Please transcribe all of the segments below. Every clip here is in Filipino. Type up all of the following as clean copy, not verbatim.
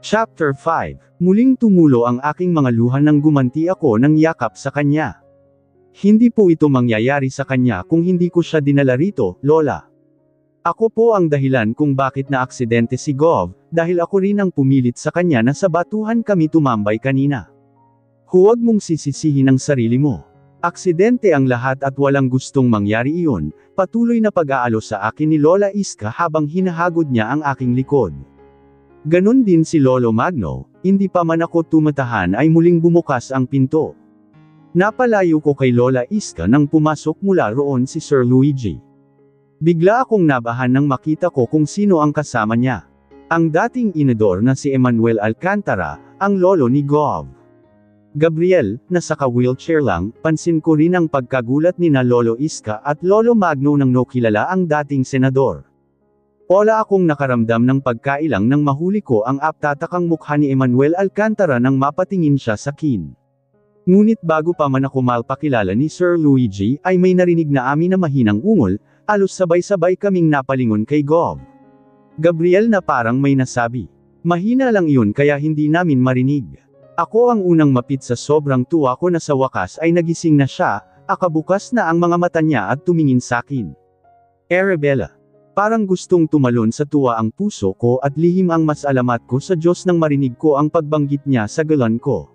Chapter 5. Muling tumulo ang aking mga luha nang gumanti ako ng yakap sa kanya. Hindi po ito mangyayari sa kanya kung hindi ko siya dinala rito, Lola. Ako po ang dahilan kung bakit na-aksidente si Gov, dahil ako rin ang pumilit sa kanya na sa batuhan kami tumambay kanina. Huwag mong sisisihin ang sarili mo. Aksidente ang lahat at walang gustong mangyari iyon, patuloy na pag-aalo sa akin ni Lola Iska habang hinahagod niya ang aking likod. Ganon din si Lolo Magno, hindi pa man ako tumatahan ay muling bumukas ang pinto. Napalayo ko kay Lola Iska nang pumasok mula roon si Sir Luigi. Bigla akong nabahan nang makita ko kung sino ang kasama niya. Ang dating inador na si Emmanuel Alcantara, ang lolo ni Gov. Gabriel, na saka-wheelchair lang, pansin ko rin ang pagkagulat ni na Lolo Iska at Lolo Magno nang nakilala ang dating senador. Wala akong nakaramdam ng pagkailang nang mahuli ko ang aptatakang mukha ni Emmanuel Alcantara nang mapatingin siya sa akin. Ngunit bago pa man ako malpakilala ni Sir Luigi ay may narinig na amin na mahinang ungol, alos sabay-sabay kaming napalingon kay Gov. Gabriel na parang may nasabi. Mahina lang iyon kaya hindi namin marinig. Ako ang unang mapit sa sobrang tuwa ko na sa wakas ay nagising na siya, akabukas na ang mga mata niya at tumingin sa akin. Arabella. Parang gustong tumalon sa tuwa ang puso ko at lihim ang masalamat ko sa Diyos nang marinig ko ang pagbanggit niya sa galan ko.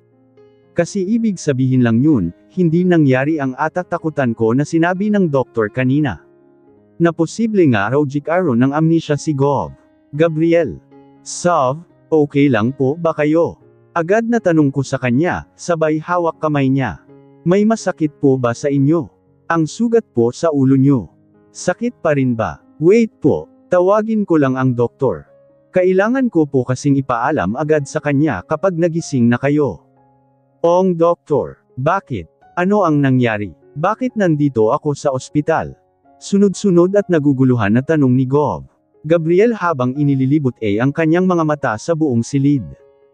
Kasi ibig sabihin lang yun, hindi nangyari ang atatakutan ko na sinabi ng doktor kanina. Na posible nga raw jikaron ng amnesia si Gov. Gabriel. Sav, okay lang po ba kayo? Agad na tanong ko sa kanya, sabay hawak kamay niya. May masakit po ba sa inyo? Ang sugat po sa ulo niyo. Sakit pa rin ba? Wait po, tawagin ko lang ang doktor. Kailangan ko po kasing ipaalam agad sa kanya kapag nagising na kayo. Ong doktor, bakit? Ano ang nangyari? Bakit nandito ako sa ospital? Sunod-sunod at naguguluhan na tanong ni Gov. Gabriel habang inililibot ang kanyang mga mata sa buong silid.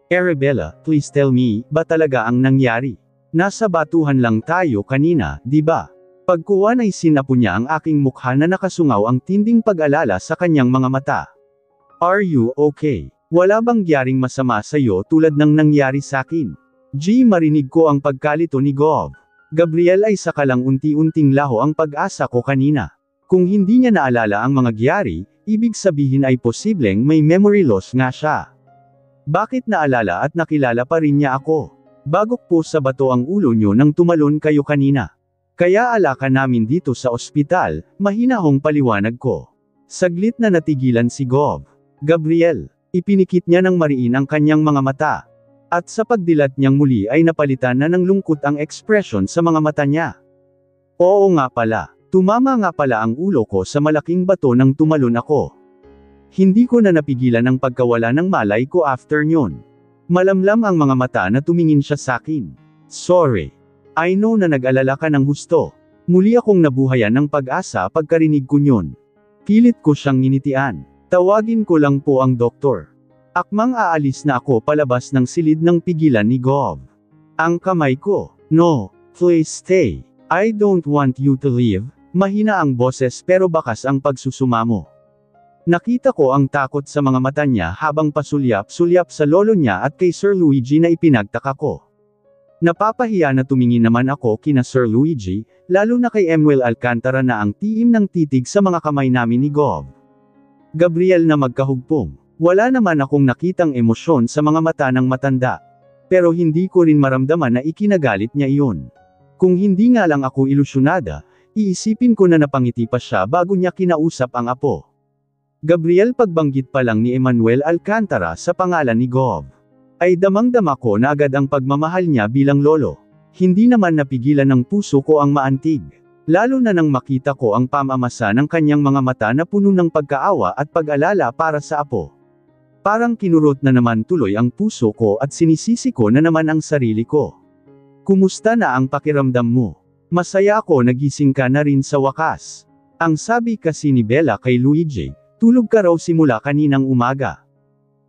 Arabella, please tell me, ba talaga ang nangyari? Nasa batuhan lang tayo kanina, di ba? Pagkuwan ay sinapo niya ang aking mukha na nakasungaw ang tinding pag-alala sa kanyang mga mata. Are you okay? Wala bang gyaring masama sa'yo tulad ng nangyari sa'kin? Marinig ko ang pagkalito ni Gov. Gabriel ay sakalang unti-unting laho ang pag-asa ko kanina. Kung hindi niya naalala ang mga gyari, ibig sabihin ay posibleng may memory loss nga siya. Bakit naalala at nakilala pa rin niya ako? Bagok po sa bato ang ulo niyo nang tumalon kayo kanina. Kaya alaka namin dito sa ospital, mahinahong paliwanag ko. Saglit na natigilan si Gov. Gabriel, ipinikit niya ng mariin ang kanyang mga mata. At sa pagdilat niyang muli ay napalitan na ng lungkot ang ekspresyon sa mga mata niya. Oo nga pala, tumama nga pala ang ulo ko sa malaking bato nang tumalon ako. Hindi ko na napigilan ang pagkawala ng malay ko after nyon. Malamlam ang mga mata na tumingin siya sakin. Sorry. I know na nag-alala ka ng husto. Muli akong nabuhayan ng pag-asa pagkarinig ko nyon. Pilit ko siyang nginitian. Tawagin ko lang po ang doktor. Akmang aalis na ako palabas ng silid ng pigilan ni Gov. Ang kamay ko. No, please stay. I don't want you to leave. Mahina ang boses pero bakas ang pagsusumamo. Nakita ko ang takot sa mga mata niya habang pasulyap-sulyap sa lolo niya at kay Sir Luigi na ipinagtaka ko. Napapahiya na tumingin naman ako kina Sir Luigi, lalo na kay Emmanuel Alcantara na ang tiim ng titig sa mga kamay namin ni Gov. Gabriel na magkahugpong. Wala naman akong nakitang emosyon sa mga mata ng matanda. Pero hindi ko rin maramdaman na ikinagalit niya iyon. Kung hindi nga lang ako ilusyonada, iisipin ko na napangiti pa siya bago niya kinausap ang apo. Gabriel pagbanggit pa lang ni Emmanuel Alcantara sa pangalan ni Gov. Ay damang-dama ko na agad ang pagmamahal niya bilang lolo. Hindi naman napigilan ng puso ko ang maantig. Lalo na nang makita ko ang pamamasa ng kanyang mga mata na puno ng pagkaawa at pag-alala para sa apo. Parang kinurot na naman tuloy ang puso ko at sinisisi ko na naman ang sarili ko. Kumusta na ang pakiramdam mo? Masaya ako nagising ka na rin sa wakas. Ang sabi kasi ni Bella kay Luigi, tulog ka raw simula kaninang umaga.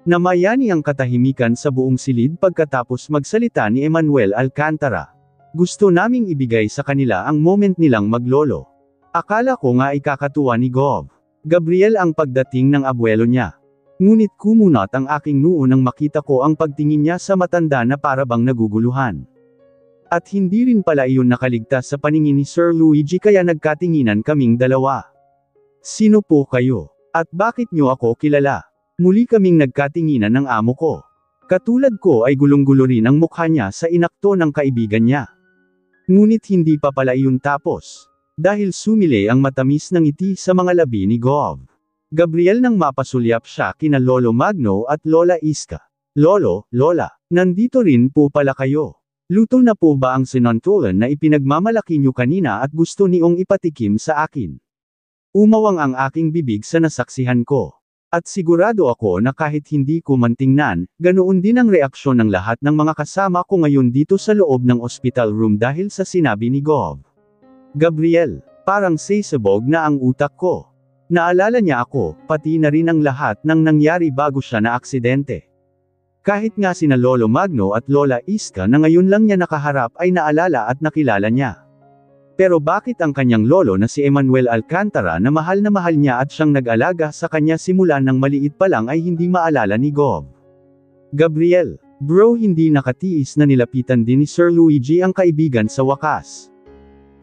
Namayani ang katahimikan sa buong silid pagkatapos magsalita ni Emmanuel Alcantara. Gusto naming ibigay sa kanila ang moment nilang maglolo. Akala ko nga ikakatuwa ni Gov. Gabriel ang pagdating ng abuelo niya. Ngunit kumunat ang aking noo nang makita ko ang pagtingin niya sa matanda na parabang naguguluhan. At hindi rin pala iyon nakaligtas sa paningin ni Sir Luigi kaya nagkatinginan kaming dalawa. Sino po kayo? At bakit niyo ako kilala? Muli kaming nagkatinginan ng amo ko. Katulad ko ay gulong-gulo rin ang mukha niya sa inakto ng kaibigan niya. Ngunit hindi pa pala iyon tapos. Dahil sumile ang matamis ng ngiti sa mga labi ni Gov. Gabriel nang mapasulyap siya kina Lolo Magno at Lola Iska. Lolo, Lola, nandito rin po pala kayo. Luto na po ba ang sinuntulan na ipinagmamalaki niyo kanina at gusto niyong ipatikim sa akin? Umawang ang aking bibig sa nasaksihan ko. At sigurado ako na kahit hindi ko man tingnan, ganoon din ang reaksyon ng lahat ng mga kasama ko ngayon dito sa loob ng hospital room dahil sa sinabi ni Gov. Gabriel, parang sisabog na ang utak ko. Naalala niya ako, pati na rin ang lahat ng nangyari bago siya na aksidente. Kahit nga sina Lolo Magno at Lola Iska na ngayon lang niya nakaharap ay naalala at nakilala niya. Pero bakit ang kanyang lolo na si Emmanuel Alcantara na mahal niya at siyang nag-alaga sa kanya simula nang maliit pa lang ay hindi maalala ni Gov? Gabriel, bro, hindi nakatiis na nilapitan din ni Sir Luigi ang kaibigan sa wakas.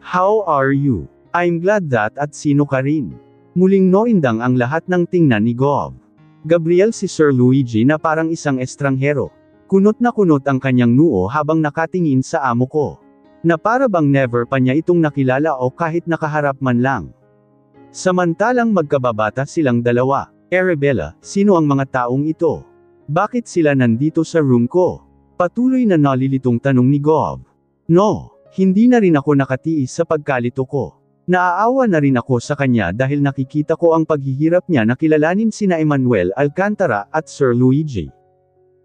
How are you? I'm glad that at sino ka rin? Muling noindang ang lahat ng tingnan ni Gov. Gabriel, si Sir Luigi na parang isang estranghero. Kunot na kunot ang kanyang noo habang nakatingin sa amo ko. Na para bang never pa niya itong nakilala o kahit nakaharap man lang. Samantalang magkababata silang dalawa. Arabella, sino ang mga taong ito? Bakit sila nandito sa room ko? Patuloy na nalilitong tanong ni Gov. No, hindi na rin ako nakatiis sa pagkalito ko. Naaawa na rin ako sa kanya dahil nakikita ko ang paghihirap niya na kilalanin sina Emmanuel Alcantara at Sir Luigi.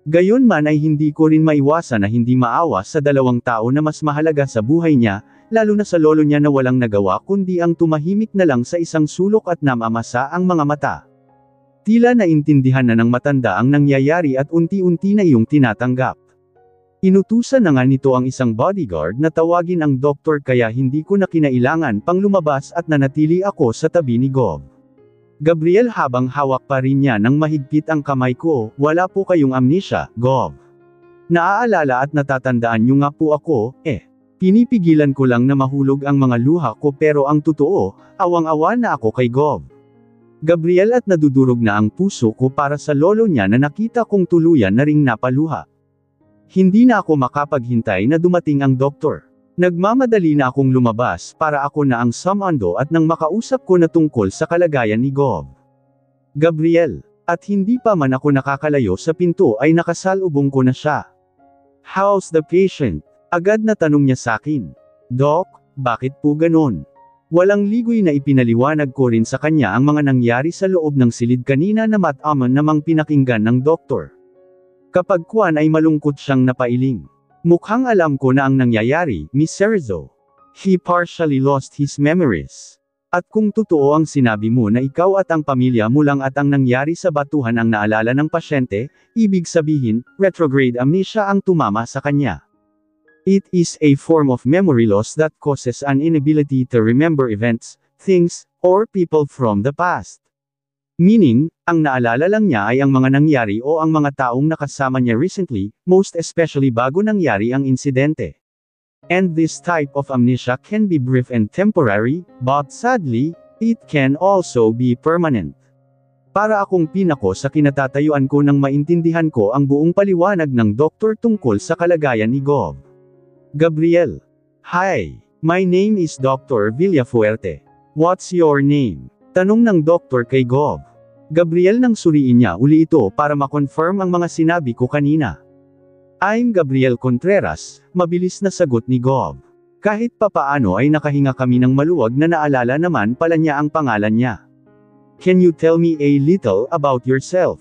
Gayunman ay hindi ko rin maiwasan na hindi maawa sa dalawang tao na mas mahalaga sa buhay niya, lalo na sa lolo niya na walang nagawa kundi ang tumahimik na lang sa isang sulok at namamasa ang mga mata. Tila naintindihan na ng matanda ang nangyayari at unti-unti na iyong tinatanggap. Inutusan na nga nito ang isang bodyguard na tawagin ang doktor kaya hindi ko na kinailangan pang lumabas at nanatili ako sa tabi ni Gov. Gabriel, habang hawak pa rin niya ng mahigpit ang kamay ko, wala po kayong amnesia, Gov. Naaalala at natatandaan niyo nga po ako, Pinipigilan ko lang na mahulog ang mga luha ko pero ang totoo, awang-awa na ako kay Gov. Gabriel, at nadudurog na ang puso ko para sa lolo niya na nakita kong tuluyan na ring napaluha. Hindi na ako makapaghintay na dumating ang doktor. Nagmamadali na akong lumabas para ako na ang sumando at nang makausap ko na tungkol sa kalagayan ni Gov. Gabriel, at hindi pa man ako nakakalayo sa pinto ay nakasalubong ko na siya. How's the patient? Agad na tanong niya sa akin. Doc, bakit po ganon? Walang ligoy na ipinaliwanag ko rin sa kanya ang mga nangyari sa loob ng silid kanina na mataman namang pinakinggan ng doktor. Kapag kuwan ay malungkot siyang napailing. Mukhang alam ko na ang nangyayari, Miss Cerezo. He partially lost his memories. At kung totoo ang sinabi mo na ikaw at ang pamilya mo lang at ang nangyari sa batuhan ang naalala ng pasyente, ibig sabihin, retrograde amnesia ang tumama sa kanya. It is a form of memory loss that causes an inability to remember events, things, or people from the past. Meaning, ang naalala lang niya ay ang mga nangyari o ang mga taong nakasama niya recently, most especially bago nangyari ang insidente. And this type of amnesia can be brief and temporary, but sadly, it can also be permanent. Para akong pinako sa kinatatayuan ko nang maintindihan ko ang buong paliwanag ng doktor tungkol sa kalagayan ni Gov. Gabriel. Hi, my name is Dr. Villafuerte. What's your name? Tanong ng doktor kay Gov. Gabriel, nang suriin niya uli ito para makonfirm ang mga sinabi ko kanina. I'm Gabriel Contreras, mabilis na sagot ni Gov. Kahit papaano ay nakahinga kami ng maluwag na naalala naman pala niya ang pangalan niya. Can you tell me a little about yourself?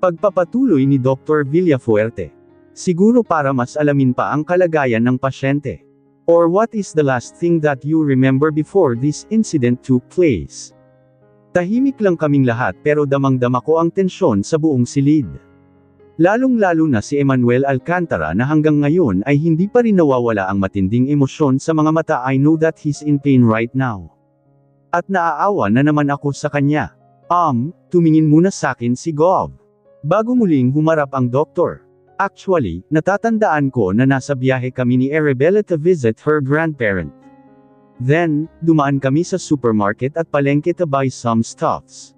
Pagpapatuloy ni Dr. Villafuerte. Siguro para mas alamin pa ang kalagayan ng pasyente. Or what is the last thing that you remember before this incident took place? Tahimik lang kaming lahat pero damang-dama ko ang tensyon sa buong silid. Lalong-lalo na si Emmanuel Alcantara na hanggang ngayon ay hindi pa rin nawawala ang matinding emosyon sa mga mata. I know that he's in pain right now. At naaawa na naman ako sa kanya. Tumingin muna sakin si Gov. Bago muling humarap ang doktor. Actually, natatandaan ko na nasa biyahe kami ni Arabella to visit her grandparent. Then, dumaan kami sa supermarket at palengke to buy some stuffs.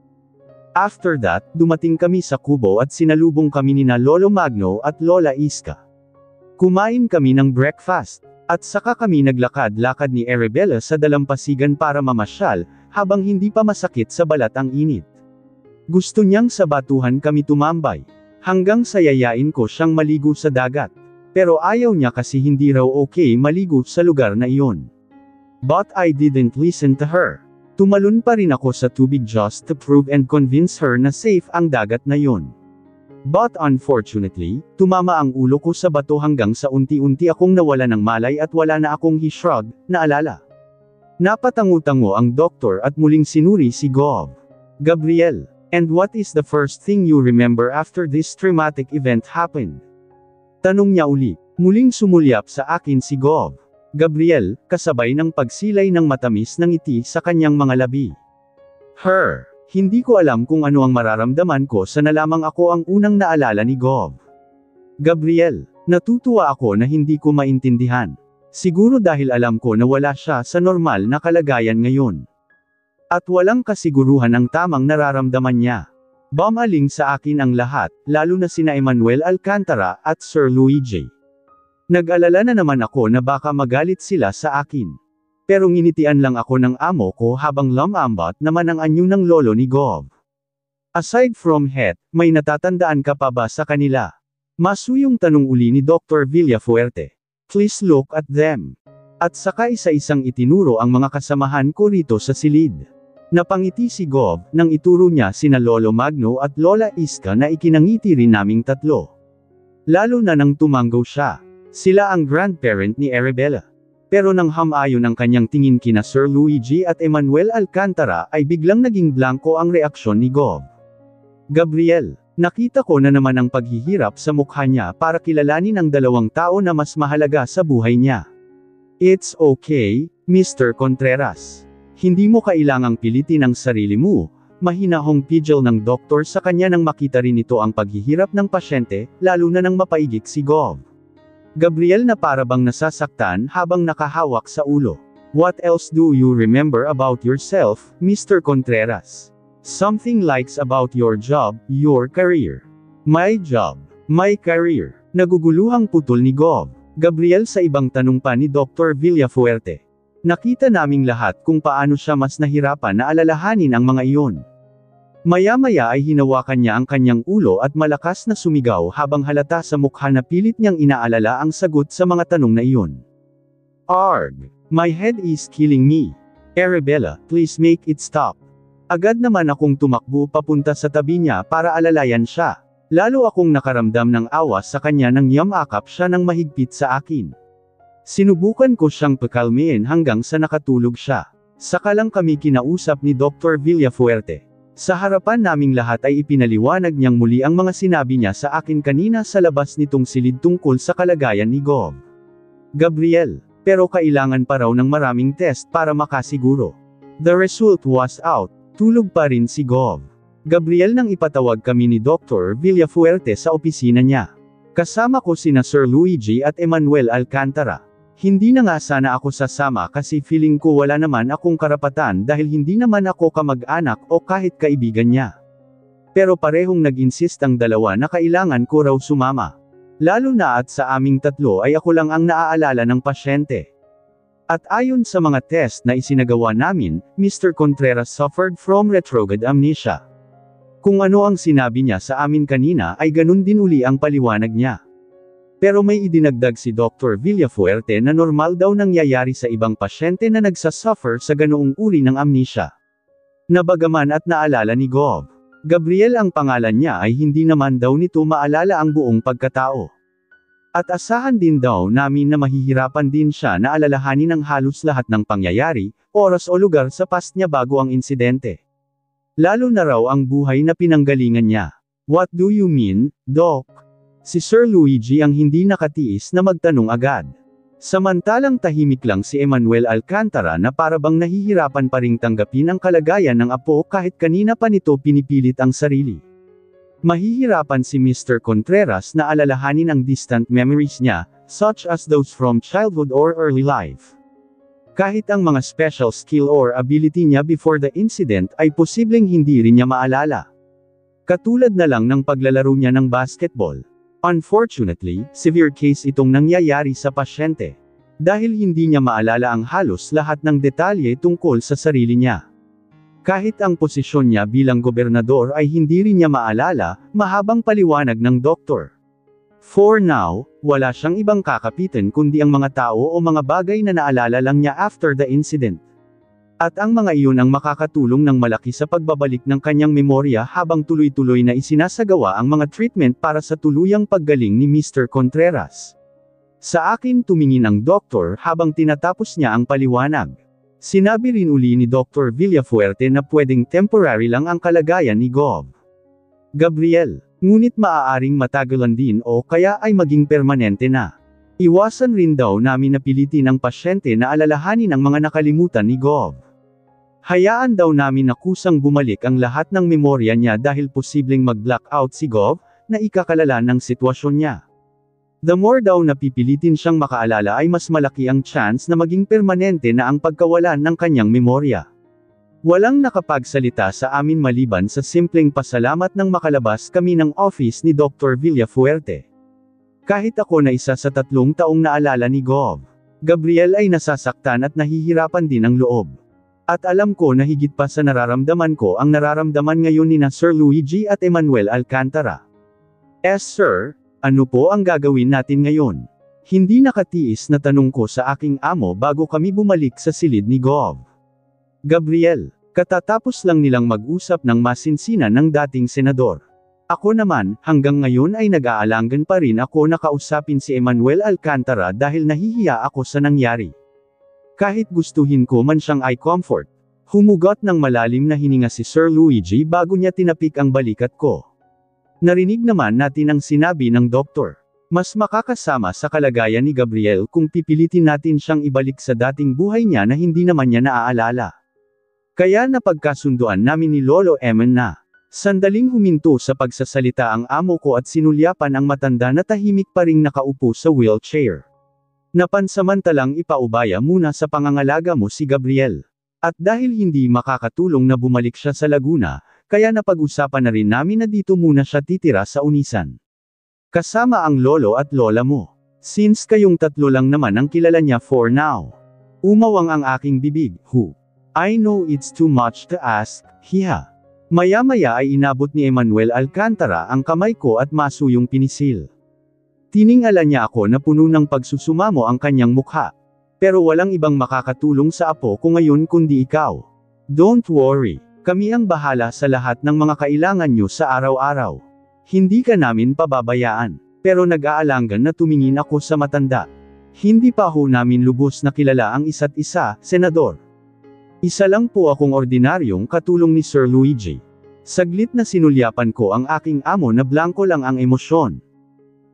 After that, dumating kami sa kubo at sinalubong kami ni na Lolo Magno at Lola Iska. Kumain kami ng breakfast. At saka kami naglakad-lakad ni Arabella sa dalampasigan para mamasyal, habang hindi pa masakit sa balat ang init. Gusto niyang sa batuhan kami tumambay. Hanggang sayayain ko siyang maligo sa dagat. Pero ayaw niya kasi hindi raw okay maligo sa lugar na iyon. But I didn't listen to her. Tumalon pa rin ako sa tubig just to prove and convince her na safe ang dagat na iyon. But unfortunately, tumama ang ulo ko sa bato hanggang sa unti-unti akong nawala ng malay at wala na akong he shrugged, na alala. Napatango-tango ang doktor at muling sinuri si Gov. Gabriel, and what is the first thing you remember after this traumatic event happened? Tanong niya uli. Muling sumulyap sa akin si Gov. Gabriel, kasabay ng pagsilay ng matamis ng ngiti sa kanyang mga labi. Her. Hindi ko alam kung ano ang mararamdaman ko sa nalamang ako ang unang naalala ni Gov. Gabriel, natutuwa ako na hindi ko maintindihan. Siguro dahil alam ko na wala siya sa normal na kalagayan ngayon. At walang kasiguruhan ang tamang nararamdaman niya. Bumaling sa akin ang lahat, lalo na sina Emmanuel Alcantara at Sir Luigi. Nag-alala na naman ako na baka magalit sila sa akin. Pero nginitian lang ako ng amo ko habang lumambat naman ang anyo ng lolo ni Gov. Aside from Het, may natatandaan ka pa ba sa kanila? Masuyong tanong uli ni Dr. Villafuerte. Please look at them. At saka isa-isang itinuro ang mga kasamahan ko rito sa silid. Napangiti si Gov nang ituro niya sina Lolo Magno at Lola Iska na ikinangiti rin naming tatlo. Lalo na nang tumanggaw siya. Sila ang grandparent ni Arabella. Pero nang hamayon ang kanyang tingin kina Sir Luigi at Emmanuel Alcantara ay biglang naging blanko ang reaksyon ni Gov. Gabriel, nakita ko na naman ang paghihirap sa mukha niya para kilalanin ang dalawang tao na mas mahalaga sa buhay niya. It's okay, Mr. Contreras. Hindi mo kailangang pilitin ang sarili mo, mahinahong pidgel ng doktor sa kanya nang makita rin ito ang paghihirap ng pasyente, lalo na nang mapaigik si Gov. Gabriel na parabang nasasaktan habang nakahawak sa ulo. What else do you remember about yourself, Mr. Contreras? Something likes about your job, your career. My job, my career. Naguguluhang putol ni Gov. Gabriel sa ibang tanong pa ni Dr. Villafuerte. Nakita naming lahat kung paano siya mas nahirapan na alalahanin ang mga iyon. Maya-maya ay hinawakan niya ang kanyang ulo at malakas na sumigaw habang halata sa mukha na pilit niyang inaalala ang sagot sa mga tanong na iyon. Arg! My head is killing me. Arabella, please make it stop. Agad naman akong tumakbo papunta sa tabi niya para alalayan siya. Lalo akong nakaramdam ng awa sa kanya nang yamakap siya ng mahigpit sa akin. Sinubukan ko siyang pakalmiin hanggang sa nakatulog siya. Saka lang kami kinausap ni Dr. Villafuerte. Sa harapan naming lahat ay ipinaliwanag niyang muli ang mga sinabi niya sa akin kanina sa labas nitong silid tungkol sa kalagayan ni Gov. Gabriel, pero kailangan pa raw ng maraming test para makasiguro. The result was out, tulog pa rin si Gov. Gabriel nang ipatawag kami ni Dr. Villafuerte sa opisina niya. Kasama ko sina Sir Luigi at Emmanuel Alcantara. Hindi na nga sana ako sasama kasi feeling ko wala naman akong karapatan dahil hindi naman ako kamag-anak o kahit kaibigan niya. Pero parehong nag-insist ang dalawa na kailangan ko raw sumama. Lalo na at sa aming tatlo ay ako lang ang naaalala ng pasyente. At ayon sa mga test na isinagawa namin, Mr. Contreras suffered from retrograde amnesia. Kung ano ang sinabi niya sa amin kanina ay ganun din uli ang paliwanag niya. Pero may idinagdag si Dr. Villafuerte na normal daw nangyayari sa ibang pasyente na nagsasuffer sa ganoong uri ng amnesia. Nabagaman at naalala ni Gov. Gabriel ang pangalan niya ay hindi naman daw nito maalala ang buong pagkatao. At asahan din daw namin na mahihirapan din siya na alalahanin ang halos lahat ng pangyayari, oras o lugar sa past niya bago ang insidente. Lalo na raw ang buhay na pinanggalingan niya. What do you mean, Doc? Si Sir Luigi ang hindi nakatiis na magtanong agad. Samantalang tahimik lang si Emmanuel Alcantara na parabang nahihirapan pa ring tanggapin ang kalagayan ng apo kahit kanina pa nito pinipilit ang sarili. Mahihirapan si Mr. Contreras na alalahanin ang distant memories niya, such as those from childhood or early life. Kahit ang mga special skill or ability niya before the incident ay posibleng hindi rin niya maalala. Katulad na lang ng paglalaro niya ng basketball. Unfortunately, severe case itong nangyayari sa pasyente. Dahil hindi niya maalala ang halos lahat ng detalye tungkol sa sarili niya. Kahit ang posisyon niya bilang gobernador ay hindi rin niya maalala, mahabang paliwanag ng doktor. For now, wala siyang ibang kakapitan kundi ang mga tao o mga bagay na naalala lang niya after the incident. At ang mga iyon ang makakatulong ng malaki sa pagbabalik ng kanyang memorya habang tuloy-tuloy na isinasagawa ang mga treatment para sa tuluyang paggaling ni Mr. Contreras. Sa akin tumingin ang doktor habang tinatapos niya ang paliwanag. Sinabi rin uli ni Dr. Villafuerte na pwedeng temporary lang ang kalagayan ni Gov. Gabriel, ngunit maaaring matagalan din o kaya ay maging permanente na. Iwasan rin daw namin na pilitin ang pasyente na alalahanin ang mga nakalimutan ni Gov. Hayaan daw namin na kusang bumalik ang lahat ng memorya niya dahil posibleng mag-blackout si Gov, na ikakalala ng sitwasyon niya. The more daw na pipilitin siyang makaalala ay mas malaki ang chance na maging permanente na ang pagkawalan ng kanyang memorya. Walang nakapagsalita sa amin maliban sa simpleng pasalamat nang makalabas kami ng office ni Dr. Villafuerte. Kahit ako na isa sa 3 taong naalala ni Gov. Gabriel ay nasasaktan at nahihirapan din ang loob. At alam ko na higit pa sa nararamdaman ko ang nararamdaman ngayon ni Sir Luigi at Emmanuel Alcantara. Sir, ano po ang gagawin natin ngayon? Hindi nakatiis na tanong ko sa aking amo bago kami bumalik sa silid ni Gov. Gabriel, katatapos lang nilang mag-usap ng masinsinan ng dating senador. Ako naman, hanggang ngayon ay nag-aalangan pa rin ako na kausapin si Emmanuel Alcantara dahil nahihiya ako sa nangyari. Kahit gustuhin ko man siyang i-comfort. Humugot ng malalim na hininga si Sir Luigi bago niya tinapik ang balikat ko. Narinig naman natin ang sinabi ng doktor. Mas makakasama sa kalagayan ni Gabriel kung pipilitin natin siyang ibalik sa dating buhay niya na hindi naman niya naaalala. Kaya napagkasunduan namin ni Lolo Eman na. Sandaling huminto sa pagsasalita ang amo ko at sinulyapan ang matanda na tahimik pa ring nakaupo sa wheelchair. Napansamantalang ipaubaya muna sa pangangalaga mo si Gabriel. At dahil hindi makakatulong na bumalik siya sa Laguna, kaya napag-usapan na rin namin na dito muna siya titira sa Unisan. Kasama ang lolo at lola mo. Since kayong 3 lang naman ang kilala niya for now. Umawang ang aking bibig, I know it's too much to ask, hiha. Maya-maya ay inabot ni Emmanuel Alcantara ang kamay ko at masuyong pinisil. Tiningala niya ako na puno ng pagsusumamo ang kanyang mukha. Pero walang ibang makakatulong sa apo ko ngayon kundi ikaw. Don't worry. Kami ang bahala sa lahat ng mga kailangan nyo sa araw-araw. Hindi ka namin pababayaan. Pero nag-aalangan na tumingin ako sa matanda. Hindi pa ho namin lubos na kilala ang isa't isa, Senador. Isa lang po akong ordinaryong katulong ni Sir Luigi. Saglit na sinulyapan ko ang aking amo na blanko lang ang emosyon.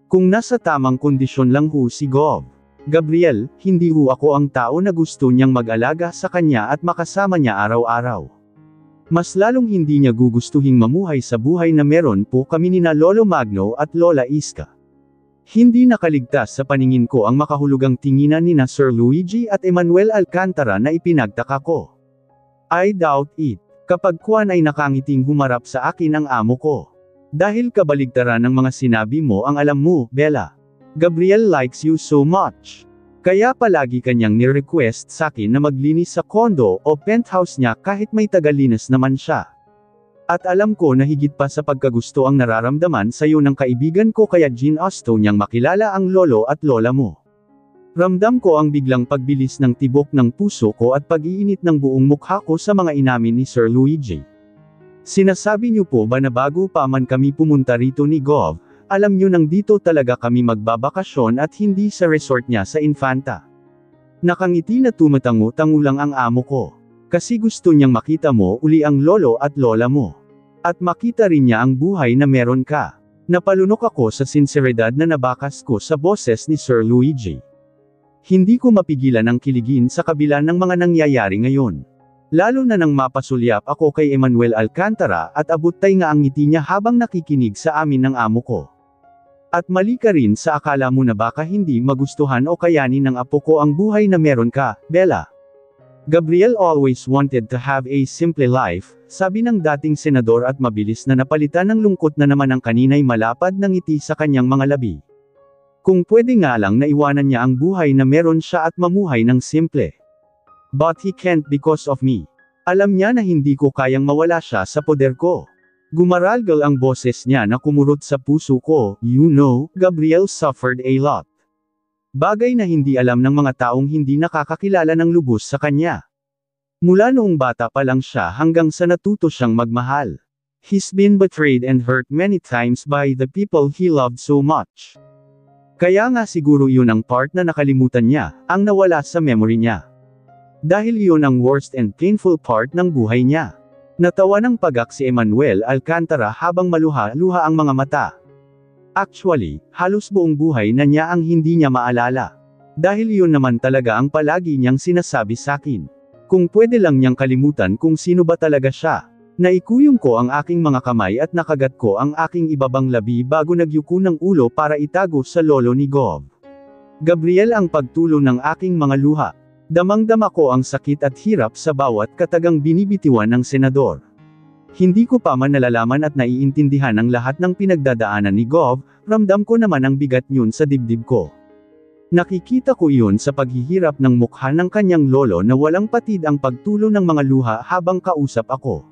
Kung nasa tamang kondisyon lang ho si Gov. Gabriel, hindi ho ako ang tao na gusto niyang mag-alaga sa kanya at makasama niya araw-araw. Mas lalong hindi niya gugustuhing mamuhay sa buhay na meron po kami nina Lolo Magno at Lola Iska. Hindi nakaligtas sa paningin ko ang makahulugang tinginan nina Sir Luigi at Emmanuel Alcantara na ipinagtaka ko. I doubt it. Kapag kuwan ay nakangiting humarap sa akin ang amo ko. Dahil kabaligtaran ng mga sinabi mo ang alam mo, Bella. Gabriel likes you so much. Kaya palagi kanyang ni-request sa akin na maglinis sa condo o penthouse niya kahit may tagalinis naman siya. At alam ko na higit pa sa pagkagusto ang nararamdaman sa iyo ng kaibigan ko kaya ginusto niyang makilala ang lolo at lola mo. Ramdam ko ang biglang pagbilis ng tibok ng puso ko at pag-iinit ng buong mukha ko sa mga inamin ni Sir Luigi. Sinasabi niyo po ba na bago pa man kami pumunta rito ni Gov, alam niyo nang dito talaga kami magbabakasyon at hindi sa resort niya sa Infanta? Nakangiti na tumatango-tango lang ang amo ko. Kasi gusto niyang makita mo uli ang lolo at lola mo. At makita rin niya ang buhay na meron ka. Napalunok ako sa sinseridad na nabakas ko sa boses ni Sir Luigi. Hindi ko mapigilan ang kiligin sa kabila ng mga nangyayari ngayon. Lalo na nang mapasulyap ako kay Emmanuel Alcantara at abot-tay nga ang ngiti niya habang nakikinig sa amin ng amo ko. At mali ka rin sa akala mo na baka hindi magustuhan o kayanin ng apo ko ang buhay na meron ka, Bella. Gabriel always wanted to have a simple life, sabi ng dating senador at mabilis na napalitan ng lungkot na naman ang kanina'y malapad na ngiti sa kanyang mga labi. Kung pwede nga lang na iwanan niya ang buhay na meron siya at mamuhay ng simple. But he can't because of me. Alam niya na hindi ko kayang mawala siya sa poder ko. Gumaralgal ang boses niya na kumurot sa puso ko, you know, Gabriel suffered a lot. Bagay na hindi alam ng mga taong hindi nakakakilala ng lubos sa kanya. Mula noong bata pa lang siya hanggang sa natuto siyang magmahal. He's been betrayed and hurt many times by the people he loved so much. Kaya nga siguro yun ang part na nakalimutan niya, ang nawala sa memory niya. Dahil yun ang worst and painful part ng buhay niya. Natawa ng pagak si Emmanuel Alcantara habang maluha-luha ang mga mata. Actually, halos buong buhay na niya ang hindi niya maalala. Dahil yun naman talaga ang palagi niyang sinasabi sakin. Kung pwede lang niyang kalimutan kung sino ba talaga siya. Naikuyong ko ang aking mga kamay at nakagat ko ang aking ibabang labi bago nagyuko ng ulo para itago sa lolo ni Gov. Gabriel ang pagtulo ng aking mga luha. Damang-dama ko ang sakit at hirap sa bawat katagang binibitiwan ng senador. Hindi ko pa man nalalaman at naiintindihan ang lahat ng pinagdadaanan ni Gov, ramdam ko naman ang bigat yun sa dibdib ko. Nakikita ko iyon sa paghihirap ng mukha ng kanyang lolo na walang patid ang pagtulo ng mga luha habang kausap ako.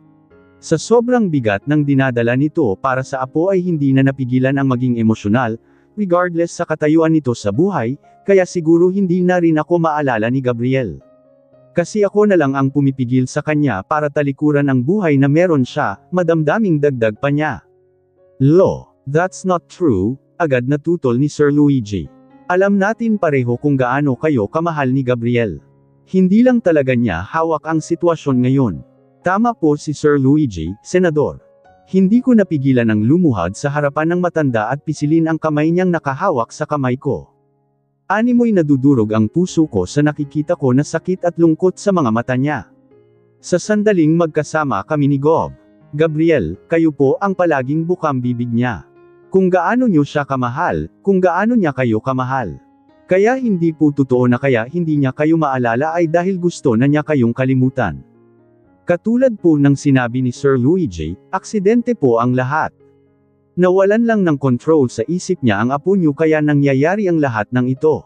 Sa sobrang bigat ng dinadala nito para sa apo ay hindi na napigilan ang maging emosyonal, regardless sa katayuan nito sa buhay, kaya siguro hindi na rin ako maalala ni Gabriel. Kasi ako na lang ang pumipigil sa kanya para talikuran ang buhay na meron siya, madamdaming dagdag pa niya. Lo, that's not true, agad natutol ni Sir Luigi. Alam natin pareho kung gaano kayo kamahal ni Gabriel. Hindi lang talaga niya hawak ang sitwasyon ngayon. Tama po si Sir Luigi, Senador. Hindi ko napigilan ang lumuhad sa harapan ng matanda at pisilin ang kamay niyang nakahawak sa kamay ko. Animoy nadudurog ang puso ko sa nakikita ko na sakit at lungkot sa mga mata niya. Sa sandaling magkasama kami ni Gov. Gabriel, kayo po ang palaging bukang bibig niya. Kung gaano niyo siya kamahal, kung gaano niya kayo kamahal. Kaya hindi po totoo na kaya hindi niya kayo maalala ay dahil gusto na niya kayong kalimutan. Katulad po ng sinabi ni Sir Luigi, aksidente po ang lahat. Nawalan lang ng control sa isip niya ang apo niyo kaya nangyayari ang lahat ng ito.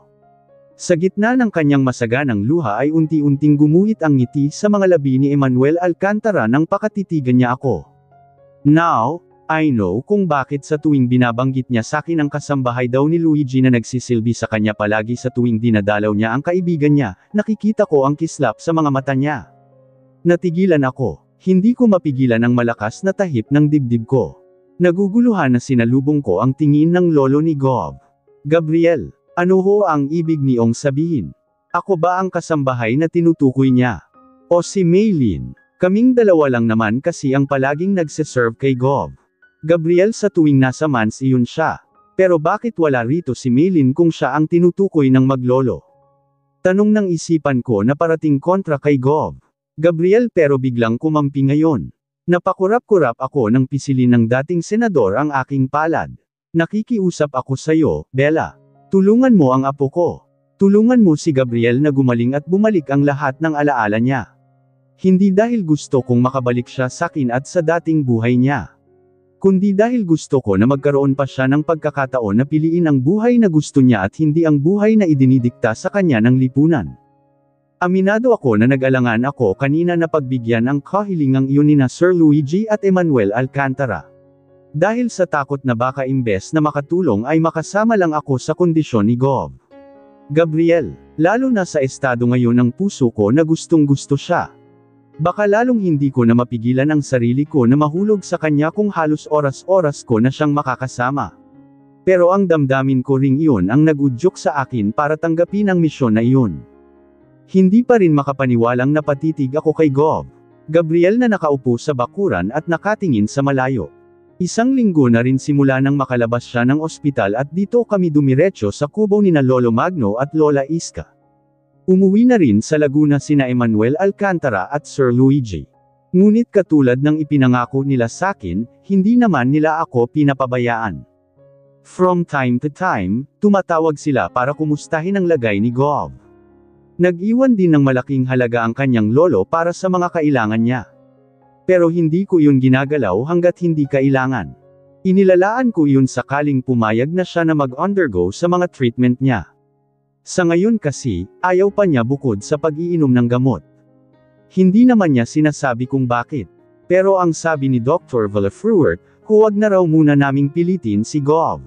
Sa gitna ng kanyang masaganang luha ay unti-unting gumuhit ang ngiti sa mga labi ni Emmanuel Alcantara nang pakatitigan niya ako. Now, I know kung bakit sa tuwing binabanggit niya sakin ang kasambahay daw ni Luigi na nagsisilbi sa kanya palagi sa tuwing dinadalaw niya ang kaibigan niya, nakikita ko ang kislap sa mga mata niya. Natigilan ako. Hindi ko mapigilan ang malakas na tahip ng dibdib ko. Naguguluhan na sinalubong ko ang tingin ng lolo ni Gov. Gabriel, ano ho ang ibig niyong sabihin? Ako ba ang kasambahay na tinutukoy niya? O si Maylin? Kaming dalawa lang naman kasi ang palaging nagsiserve kay Gov. Gabriel sa tuwing nasa mansiyon siya. Pero bakit wala rito si Maylin kung siya ang tinutukoy ng maglolo? Tanong ng isipan ko na parating kontra kay Gov. Gabriel pero biglang kumampi ngayon. Napakurap-kurap ako nang pisilin ng dating senador ang aking palad. Nakikiusap ako sayo, Bella. Tulungan mo ang apo ko. Tulungan mo si Gabriel na gumaling at bumalik ang lahat ng alaala niya. Hindi dahil gusto kong makabalik siya sa akin at sa dating buhay niya. Kundi dahil gusto ko na magkaroon pa siya ng pagkakataon na piliin ang buhay na gusto niya at hindi ang buhay na idinidikta sa kanya ng lipunan. Aminado ako na nag-alangan ako kanina na pagbigyan ang kahilingang iyon ni Sir Luigi at Emmanuel Alcantara. Dahil sa takot na baka imbes na makatulong ay makasama lang ako sa kondisyon ni Gov. Gabriel, lalo na sa estado ngayon ng puso ko na gustong-gusto siya. Baka lalong hindi ko na mapigilan ang sarili ko na mahulog sa kanya kung halos oras-oras ko na siyang makakasama. Pero ang damdamin ko ring iyon ang nagudyok sa akin para tanggapin ang misyon na iyon. Hindi pa rin makapaniwalang napatitig ako kay Gov. Gabriel na nakaupo sa bakuran at nakatingin sa malayo. Isang linggo na rin simula nang makalabas siya ng ospital at dito kami dumiretso sa kubo nina Lolo Magno at Lola Iska. Umuwi na rin sa Laguna sina Emmanuel Alcantara at Sir Luigi. Ngunit katulad ng ipinangako nila sakin, hindi naman nila ako pinapabayaan. From time to time, tumatawag sila para kumustahin ang lagay ni Gov. Nag-iwan din ng malaking halaga ang kanyang lolo para sa mga kailangan niya. Pero hindi ko yun ginagalaw hanggat hindi kailangan. Inilalaan ko yun sakaling pumayag na siya na mag-undergo sa mga treatment niya. Sa ngayon kasi, ayaw pa niya bukod sa pag-iinom ng gamot. Hindi naman niya sinasabi kung bakit. Pero ang sabi ni Dr. Villafruert, huwag na raw muna naming pilitin si Gov.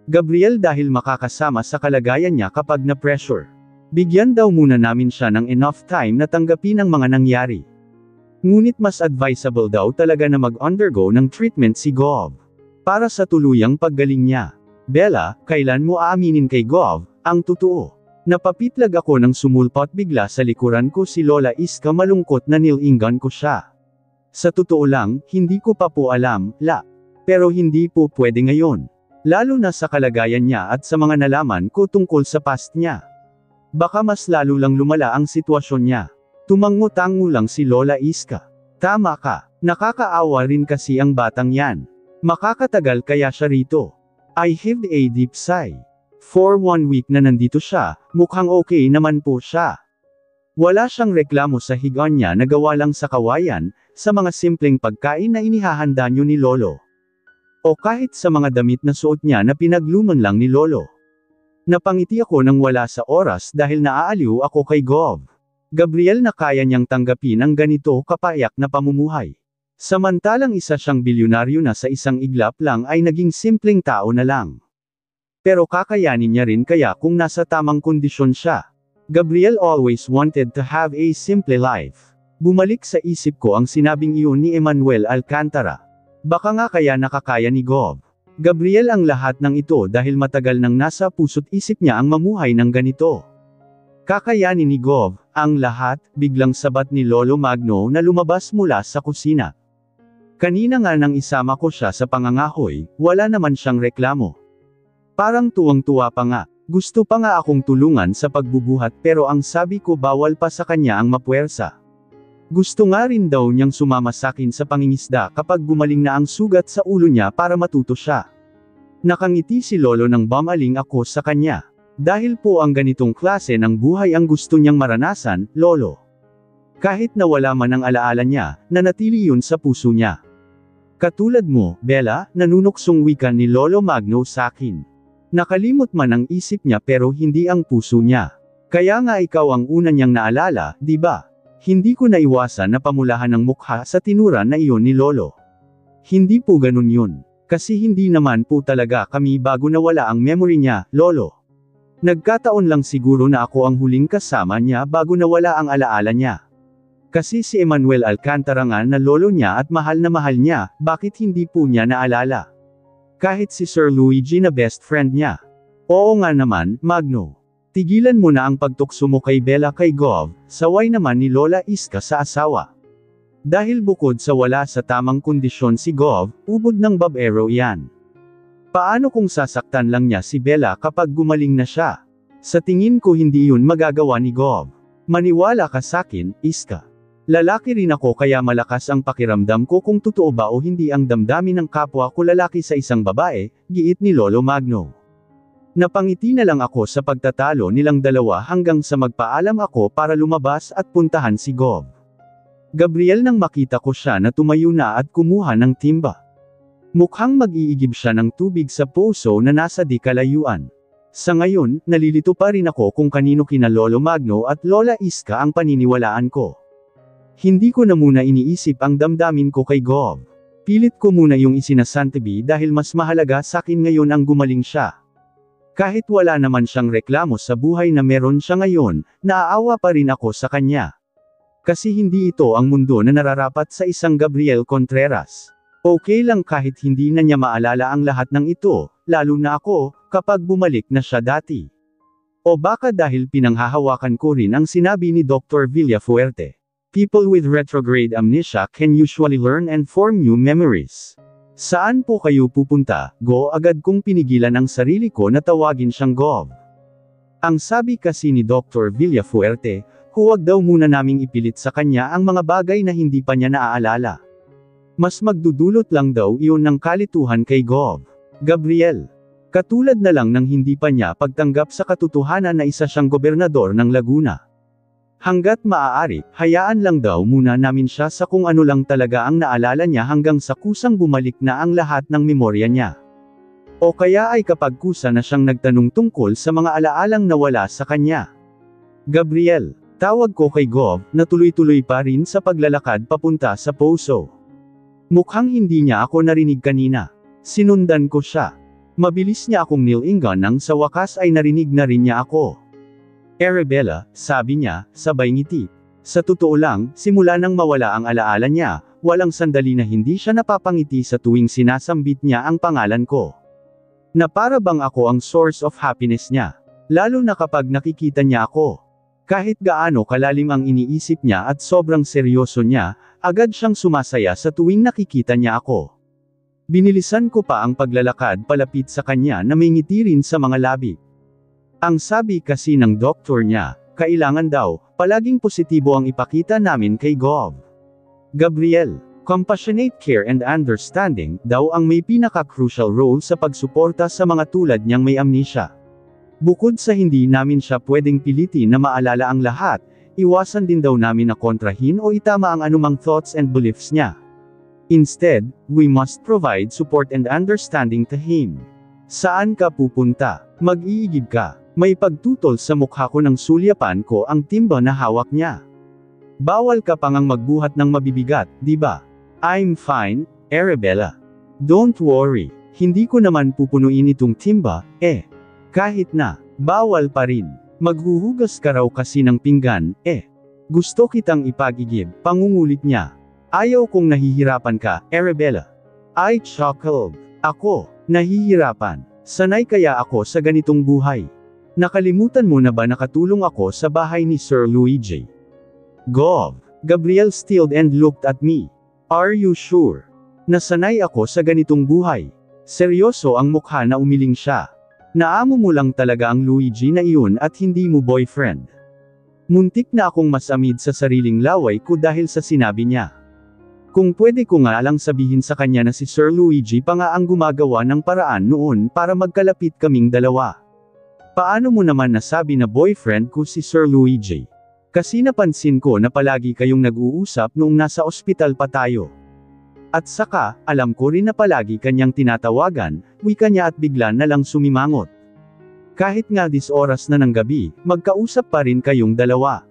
Gabriel dahil makakasama sa kalagayan niya kapag na-pressure. Bigyan daw muna namin siya ng enough time na tanggapin ang mga nangyari. Ngunit mas advisable daw talaga na mag-undergo ng treatment si Gov. Para sa tuluyang paggaling niya. Bella, kailan mo aaminin kay Gov ang totoo? Napapitlag ako ng sumulpot bigla sa likuran ko si Lola Iska malungkot na nilingan ko siya. Sa totoo lang, hindi ko pa po alam, Pero hindi po pwede ngayon. Lalo na sa kalagayan niya at sa mga nalaman ko tungkol sa past niya. Baka mas lalo lang lumala ang sitwasyon niya. Tumango-tango lang si Lola Iska. Tama ka, nakakaawa rin kasi ang batang yan. Makakatagal kaya siya rito. I heaved a deep sigh. For 1 week na nandito siya, mukhang okay naman po siya. Wala siyang reklamo sa higaan niya na gawa lang sa kawayan, sa mga simpleng pagkain na inihahanda niyo ni Lolo. O kahit sa mga damit na suot niya na pinagluman lang ni Lolo. Napangiti ako nang wala sa oras dahil naaaliw ako kay Gov. Gabriel na kaya niyang tanggapin ang ganito kapayak na pamumuhay. Samantalang isa siyang bilyonaryo na sa isang iglap lang ay naging simpleng tao na lang. Pero kakayanin niya rin kaya kung nasa tamang kondisyon siya. Gabriel always wanted to have a simple life. Bumalik sa isip ko ang sinabing iyon ni Emmanuel Alcantara. Baka nga kaya nakakaya ni Gov. Gabriel ang lahat ng ito dahil matagal nang nasa puso't isip niya ang mamuhay ng ganito. Kakayanin ni Gov ang lahat, biglang sabat ni Lolo Magno na lumabas mula sa kusina. Kanina nga nang isama ko siya sa pangangahoy, wala naman siyang reklamo. Parang tuwang-tuwa pa nga. Gusto pa nga akong tulungan sa pagbubuhat pero ang sabi ko bawal pa sa kanya ang mapuwersa. Gusto nga rin daw niyang sumama sakin sa pangingisda kapag gumaling na ang sugat sa ulo niya para matuto siya. Nakangiti si Lolo nang bumaling ako sa kanya. Dahil po ang ganitong klase ng buhay ang gusto niyang maranasan, Lolo. Kahit na wala man ang alaala niya, nanatili yun sa puso niya. Katulad mo, Bella, nanunuksong wika ni Lolo Magno sakin. Nakalimot man ang isip niya pero hindi ang puso niya. Kaya nga ikaw ang una niyang naalala, di ba? Hindi ko naiwasan na pamulahan ng mukha sa tinura na iyon ni Lolo. Hindi po ganun yun. Kasi hindi naman po talaga kami bago nawala ang memory niya, Lolo. Nagkataon lang siguro na ako ang huling kasama niya bago nawala ang alaala niya. Kasi si Emmanuel Alcantara nga na lolo niya at mahal na mahal niya, bakit hindi po niya naalala? Kahit si Sir Luigi na best friend niya. Oo nga naman, Magno. Tigilan mo na ang pagtukso mo kay Bella kay Gov, saway naman ni Lola Iska sa asawa. Dahil bukod sa wala sa tamang kondisyon si Gov, ubod ng babero yan. Paano kung sasaktan lang niya si Bella kapag gumaling na siya? Sa tingin ko hindi yun magagawa ni Gov. Maniwala ka sakin, Iska. Lalaki rin ako kaya malakas ang pakiramdam ko kung totoo ba o hindi ang damdamin ng kapwa ko lalaki sa isang babae, giit ni Lolo Magno. Napangiti na lang ako sa pagtatalo nilang dalawa hanggang sa magpaalam ako para lumabas at puntahan si Gov. Gabriel nang makita ko siya na tumayo na at kumuha ng timba. Mukhang mag-iigib siya ng tubig sa puso na nasa di kalayuan. Sa ngayon, nalilito pa rin ako kung kanino kina Lolo Magno at Lola Iska ang paniniwalaan ko. Hindi ko na muna iniisip ang damdamin ko kay Gov. Pilit ko muna yung isinasantabi dahil mas mahalaga sa akin ngayon ang gumaling siya. Kahit wala naman siyang reklamo sa buhay na meron siya ngayon, naaawa pa rin ako sa kanya. Kasi hindi ito ang mundo na nararapat sa isang Gabriel Contreras. Okay lang kahit hindi na niya maalala ang lahat ng ito, lalo na ako, kapag bumalik na siya dati. O baka dahil pinanghahawakan ko rin ang sinabi ni Dr. Villafuerte. People with retrograde amnesia can usually learn and form new memories. Saan po kayo pupunta? Go agad kong pinigilan ang sarili ko na tawagin siyang Gov. Ang sabi kasi ni Dr. Villafuerte, huwag daw muna naming ipilit sa kanya ang mga bagay na hindi pa niya naaalala. Mas magdudulot lang daw iyon ng kalituhan kay Gov. Gabriel. Katulad na lang ng hindi pa niya pagtanggap sa katotohanan na isa siyang gobernador ng Laguna. Hanggat maaari, hayaan lang daw muna namin siya sa kung ano lang talaga ang naalala niya hanggang sa kusang bumalik na ang lahat ng memorya niya. O kaya ay kapag kusa na siyang nagtanong tungkol sa mga alaalang nawala sa kanya. Gabriel. Tawag ko kay Gov, na tuloy-tuloy pa rin sa paglalakad papunta sa Poso. Mukhang hindi niya ako narinig kanina. Sinundan ko siya. Mabilis niya akong nilingan nang sa wakas ay narinig na rin niya ako. Arabella, sabi niya, sabay ngiti. Sa totoo lang, simula nang mawala ang alaala niya, walang sandali na hindi siya napapangiti sa tuwing sinasambit niya ang pangalan ko. Na para bang ako ang source of happiness niya. Lalo na kapag nakikita niya ako. Kahit gaano kalalim ang iniisip niya at sobrang seryoso niya, agad siyang sumasaya sa tuwing nakikita niya ako. Binilisan ko pa ang paglalakad palapit sa kanya na may ngiti rin sa mga labi. Ang sabi kasi ng doktor niya, kailangan daw, palaging positibo ang ipakita namin kay Gov. Gabriel. Compassionate care and understanding, daw ang may pinaka-crucial role sa pagsuporta sa mga tulad niyang may amnesia. Bukod sa hindi namin siya pwedeng pilitin na maalala ang lahat, iwasan din daw namin na kontrahin o itama ang anumang thoughts and beliefs niya. Instead, we must provide support and understanding to him. Saan ka pupunta? Mag-iigib ka. May pagtutol sa mukha ko ng sulyapan ko ang timba na hawak niya. Bawal ka pa ngang magbuhat ng mabibigat, di ba? I'm fine, Arabella. Don't worry, hindi ko naman pupunuin itong timba, Kahit na, bawal pa rin. Maghuhugas ka raw kasi ng pinggan, Gusto kitang ipag-igib, pangungulit niya. Ayaw kong nahihirapan ka, Arabella. I chuckled. Ako, nahihirapan. Sanay kaya ako sa ganitong buhay. Nakalimutan mo na ba nakatulong ako sa bahay ni Sir Luigi? Gov. Gabriel stilled and looked at me. Are you sure? Nasanay ako sa ganitong buhay. Seryoso ang mukha na umiling siya. Naamo mo lang talaga ang Luigi na iyon at hindi mo boyfriend. Muntik na akong masamid sa sariling laway ko dahil sa sinabi niya. Kung pwede ko nga lang sabihin sa kanya na si Sir Luigi pa nga ang gumagawa ng paraan noon para magkalapit kaming dalawa. Paano mo naman nasabi na boyfriend ko si Sir Luigi? Kasi napansin ko na palagi kayong nag-uusap noong nasa ospital pa tayo. At saka, alam ko rin na palagi kanyang tinatawagan, wika niya at bigla na lang sumimangot. Kahit nga oras na ng gabi, magkausap pa rin kayong dalawa.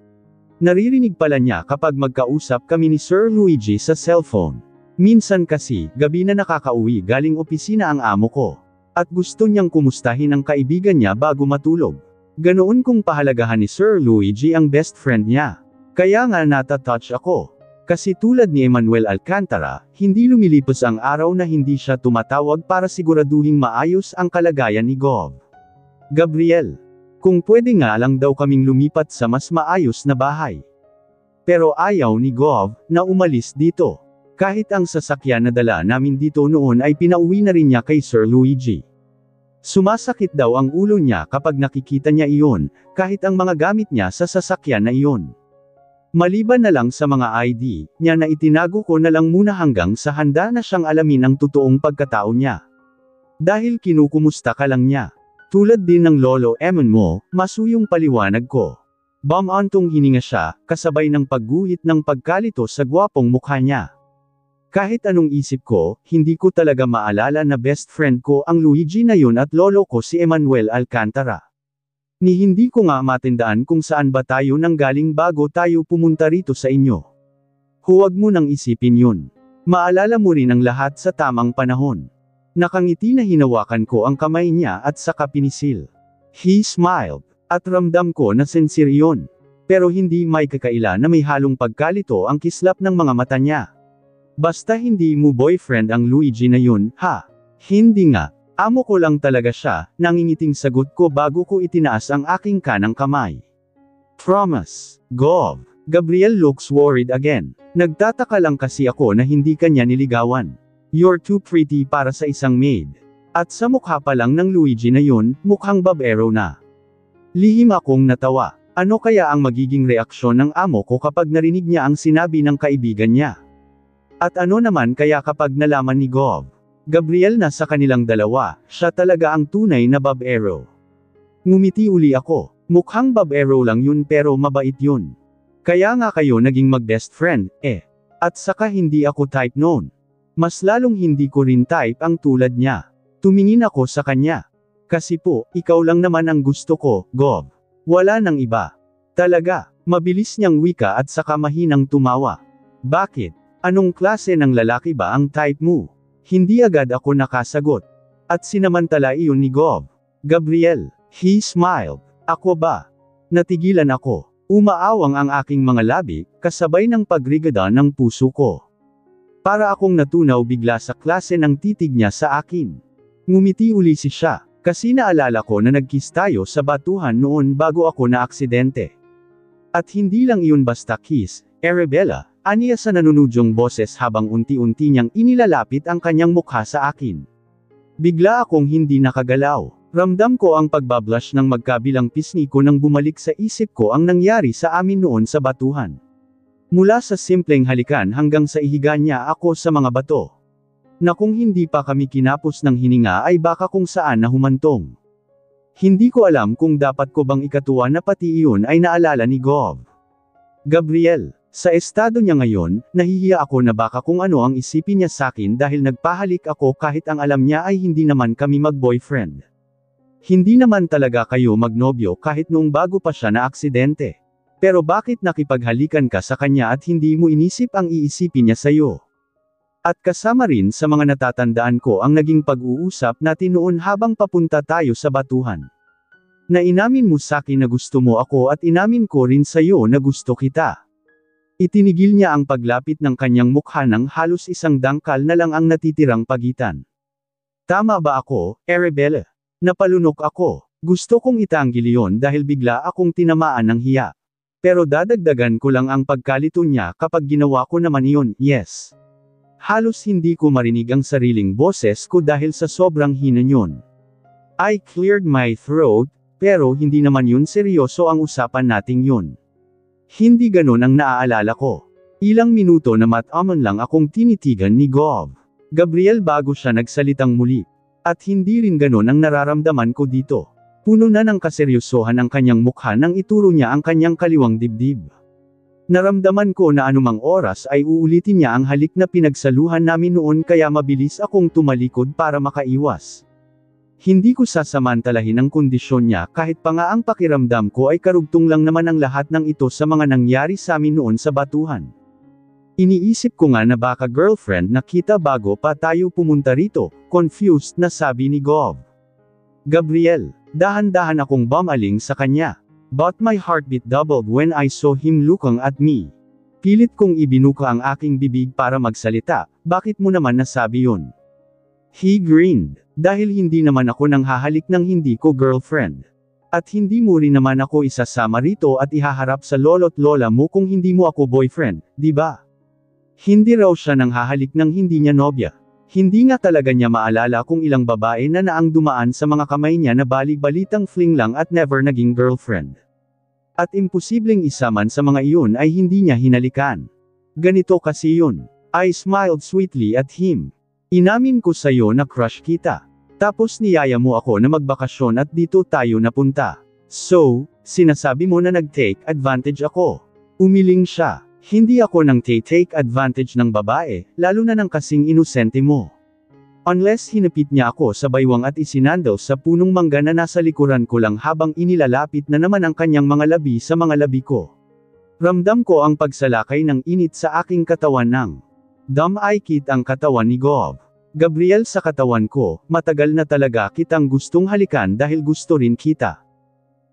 Naririnig pala niya kapag magkausap kami ni Sir Luigi sa cellphone. Minsan kasi, gabi na nakakauwi galing opisina ang amo ko. At gusto niyang kumustahin ang kaibigan niya bago matulog. Ganoon kong pahalagahan ni Sir Luigi ang best friend niya. Kaya nga nata-touch ako. Kasi tulad ni Emmanuel Alcantara, hindi lumilipas ang araw na hindi siya tumatawag para siguraduhing maayos ang kalagayan ni Gov. Gabriel. Kung pwede nga lang daw kaming lumipat sa mas maayos na bahay. Pero ayaw ni Gov, na umalis dito. Kahit ang sasakyan na dala namin dito noon ay pinauwi na rin niya kay Sir Luigi. Sumasakit daw ang ulo niya kapag nakikita niya iyon, kahit ang mga gamit niya sa sasakyan na iyon. Maliban na lang sa mga ID niya na itinago ko na lang muna hanggang sa handa na siyang alamin ang totoong pagkatao niya. Dahil kinukumusta ka lang niya. Tulad din ng lolo Eman mo, masuyong paliwanag ko. Bamantong hininga siya, kasabay ng pagguhit ng pagkalito sa gwapong mukha niya. Kahit anong isip ko, hindi ko talaga maalala na best friend ko ang Luigi na yun at lolo ko si Emmanuel Alcantara. Ni hindi ko nga matindaan kung saan ba tayo nanggaling bago tayo pumunta rito sa inyo. Huwag mo nang isipin yun. Maalala mo rin ang lahat sa tamang panahon. Nakangiti na hinawakan ko ang kamay niya at saka pinisil. He smiled, at ramdam ko na sincere yun. Pero hindi may kakaila na may halong pagkalito ang kislap ng mga mata niya. Basta hindi mo boyfriend ang Luigi na yun, ha? Hindi nga. Amo ko lang talaga siya, nangingiting sagot ko bago ko itinaas ang aking kanang kamay. Promise. Gov. Gabriel looks worried again. Nagtataka lang kasi ako na hindi kanya niligawan. You're too pretty para sa isang maid. At sa mukha pa lang ng Luigi na yun, mukhang babero na. Lihim akong natawa. Ano kaya ang magiging reaksyon ng amo ko kapag narinig niya ang sinabi ng kaibigan niya? At ano naman kaya kapag nalaman ni Gov. Gabriel na sa kanilang dalawa, siya talaga ang tunay na babaero? Ngumiti uli ako. Mukhang babaero lang yun pero mabait yun. Kaya nga kayo naging mag-best friend, eh. At saka hindi ako type noon. Mas lalong hindi ko rin type ang tulad niya. Tumingin ako sa kanya. Kasi po, ikaw lang naman ang gusto ko, Gov. Wala nang iba. Talaga, mabilis niyang wika at saka mahinang tumawa. Bakit? Anong klase ng lalaki ba ang type mo? Hindi agad ako nakasagot. At sinamantala iyon ni Gov. Gabriel. He smiled. Ako ba? Natigilan ako. Umaawang ang aking mga labi, kasabay ng pagrigada ng puso ko. Para akong natunaw bigla sa klase ng titig niya sa akin. Ngumiti uli siya. Kasi naalala ko na nag-kiss tayo sa batuhan noon bago ako na-aksidente. At hindi lang iyon basta kiss, Arabella, aniya sa nanunudyong boses habang unti-unti niyang inilalapit ang kanyang mukha sa akin. Bigla akong hindi nakagalaw. Ramdam ko ang pagbablush ng magkabilang pisngi ko nang bumalik sa isip ko ang nangyari sa amin noon sa batuhan. Mula sa simpleng halikan hanggang sa ihiga niya ako sa mga bato. Na kung hindi pa kami kinapos ng hininga ay baka kung saan na humantong. Hindi ko alam kung dapat ko bang ikatuwa na pati iyon ay naalala ni Gov. Gabriel, sa estado niya ngayon, nahihiya ako na baka kung ano ang isipin niya sakin dahil nagpahalik ako kahit ang alam niya ay hindi naman kami mag-boyfriend. Hindi naman talaga kayo magnobyo kahit noong bago pa siya na aksidente. Pero bakit nakipaghalikan ka sa kanya at hindi mo inisip ang iisipin niya sa'yo? At kasama rin sa mga natatandaan ko ang naging pag-uusap natin noon habang papunta tayo sa batuhan. Na inamin mo sakin na gusto mo ako at inamin ko rin sa'yo na gusto kita. Itinigil niya ang paglapit ng kanyang mukha nang halos isang dangkal na lang ang natitirang pagitan. Tama ba ako, Arabella? Napalunok ako. Gusto kong itanggil iyon dahil bigla akong tinamaan ng hiya. Pero dadagdagan ko lang ang pagkalito niya kapag ginawa ko naman iyon, yes. Halos hindi ko marinig ang sariling boses ko dahil sa sobrang hina niyon. I cleared my throat, pero hindi naman yun seryoso ang usapan nating yun. Hindi ganun ang naaalala ko. Ilang minuto na matamon lang akong tinitigan ni Gov. Gabriel bago siya nagsalitang muli. At hindi rin ganun ang nararamdaman ko dito. Puno na ng kaseryosohan ang kanyang mukha nang ituro niya ang kanyang kaliwang dibdib. Naramdaman ko na anumang oras ay uulitin niya ang halik na pinagsaluhan namin noon kaya mabilis akong tumalikod para makaiwas. Hindi ko sasamantalahin ang kondisyon niya kahit pa nga ang pakiramdam ko ay karugtong lang naman ang lahat ng ito sa mga nangyari sa amin noon sa batuhan. Iniisip ko nga na baka girlfriend na kita bago pa tayo pumunta rito, confused na sabi ni Gov. Gabriel, dahan-dahan akong bumaling sa kanya. But my heartbeat doubled when I saw him looking at me. Pilit kong ibinuka ang aking bibig para magsalita, bakit mo naman nasabi yun? He grinned, dahil hindi naman ako nang hahalik ng hindi ko girlfriend. At hindi mo rin naman ako isasama rito at ihaharap sa lolo't lola mo kung hindi mo ako boyfriend, di ba? Hindi raw siya nang hahalik ng hindi niya nobya. Hindi nga talaga niya maalala kung ilang babae na naang dumaan sa mga kamay niya na bali-balitang fling lang at never naging girlfriend. At imposibleng isa man sa mga iyon ay hindi niya hinalikan. Ganito kasi yun. I smiled sweetly at him. Inamin ko sa'yo na crush kita. Tapos niyaya mo ako na magbakasyon at dito tayo napunta. So, sinasabi mo na nag-take advantage ako. Umiling siya. Hindi ako nang take advantage ng babae, lalo na ng kasing inosente mo. Unless hinapit niya ako sa baywang at isinandaw sa punong mangga na nasa likuran ko lang habang inilalapit na naman ang kanyang mga labi sa mga labi ko. Ramdam ko ang pagsalakay ng init sa aking katawan nang dam-aikit ang katawan ni Gov. Gabriel sa katawan ko, matagal na talaga kitang gustong halikan dahil gusto rin kita.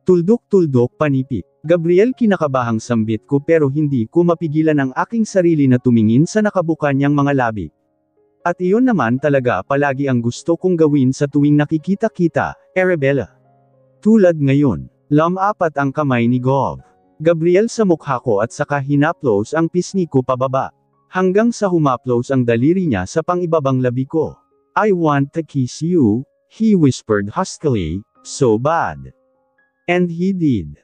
Tuldok-tuldok panipik. Gabriel kinakabahang sambit ko pero hindi ko mapigilan ang aking sarili na tumingin sa nakabuka niyang mga labi. At iyon naman talaga palagi ang gusto kong gawin sa tuwing nakikita kita, Arabella. Tulad ngayon, lamapat ang kamay ni Gov. Gabriel sa mukha ko at saka hinaplos ang pisngi ko pababa. Hanggang sa humaplos ang daliri niya sa pangibabang labi ko. I want to kiss you, he whispered huskily, so bad. And he did.